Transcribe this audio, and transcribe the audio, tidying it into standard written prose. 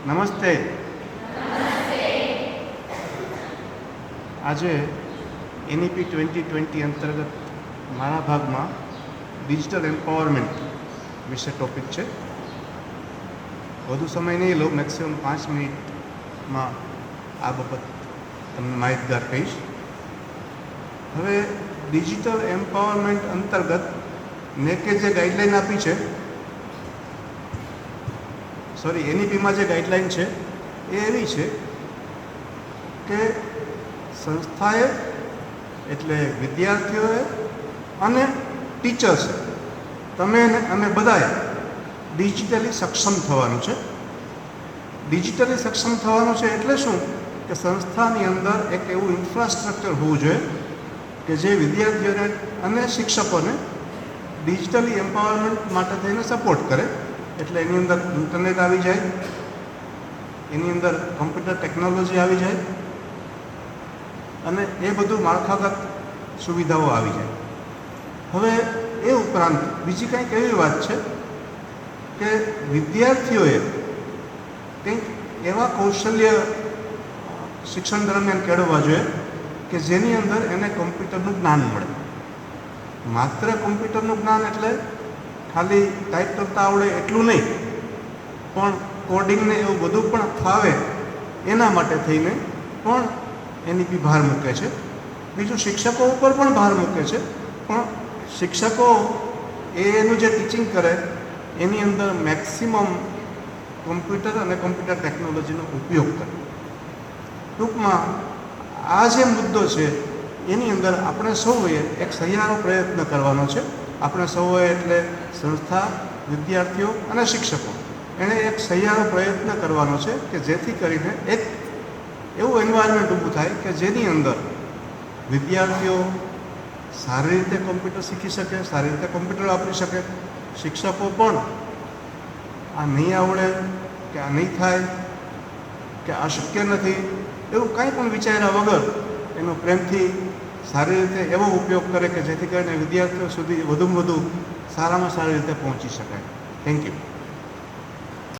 નમસ્તે. આજે NEP 2020 અંતર્ગત મારા ભાગમાં ડિજિટલ એમ્પાવરમેન્ટ વિશે ટોપિક છે. વધુ સમય નહીં લઉં, મેક્સિમમ 5 મિનિટમાં આ બાબત તમને માહિતગાર કહીશ. હવે ડિજિટલ એમ્પાવરમેન્ટ અંતર્ગત નેકે જે ગાઈડલાઈન આપી છે, NEPમાં જે ગાઈડલાઈન છે એ એવી છે કે સંસ્થાએ એટલે વિદ્યાર્થીઓએ અને ટીચર્સે તમે અને બધાએ ડિજિટલી સક્ષમ થવાનું છે. ડિજિટલી સક્ષમ થવાનું છે એટલે શું કે સંસ્થાની અંદર એક એવું ઇન્ફ્રાસ્ટ્રક્ચર હોવું જોઈએ કે જે વિદ્યાર્થીઓને અને શિક્ષકોને ડિજિટલી એમ્પાવરમેન્ટ માટે થઈને સપોર્ટ કરે. એટલે એની અંદર ઇન્ટરનેટ આવી જાય, એની અંદર કમ્પ્યુટર ટેકનોલોજી આવી જાય અને એ બધું માળખાગત સુવિધાઓ આવી જાય. હવે એ ઉપરાંત બીજી કંઈક એવી વાત છે કે વિદ્યાર્થીઓએ કંઈક એવા કૌશલ્ય શિક્ષણ દરમિયાન કેળવવા જોઈએ કે જેની અંદર એને કમ્પ્યુટરનું જ્ઞાન મળે. માત્ર કમ્પ્યુટરનું જ્ઞાન એટલે ખાલી ટાઈપ કરતા આવડે એટલું નહીં, પણ કોડિંગને એવું બધું પણ ફાવે એના માટે થઈને પણ NEP ભાર મૂકે છે. બીજું શિક્ષકો ઉપર પણ ભાર મૂકે છે, પણ શિક્ષકો એનું જે ટીચિંગ કરે એની અંદર મેક્સિમમ કમ્પ્યુટર અને કમ્પ્યુટર ટેકનોલોજીનો ઉપયોગ કરે. ટૂંકમાં આ જે મુદ્દો છે એની અંદર આપણે સૌએ એક સહિયારો પ્રયત્ન કરવાનો છે. આપણે સૌએ એટલે સંસ્થા, વિદ્યાર્થીઓ અને શિક્ષકો એણે એક સહિયારો પ્રયત્ન કરવાનો છે કે જેથી કરીને એક એવું એન્વાયરમેન્ટ ઊભું થાય કે જેની અંદર વિદ્યાર્થીઓ સારી રીતે કમ્પ્યુટર શીખી શકે, સારી રીતે કમ્પ્યુટર વાપરી શકે. શિક્ષકો પણ આ નહીં આવડે કે આ નહીં થાય કે આ શક્ય નથી એવું કાંઈ પણ વિચાર્યા વગર એનો પ્રેમથી સારી રીતે એવો ઉપયોગ કરે કે જેથી કરીને વિદ્યાર્થીઓ સુધી વધુમાં વધુ સારામાં સારી રીતે પહોંચી શકાય. Thank you.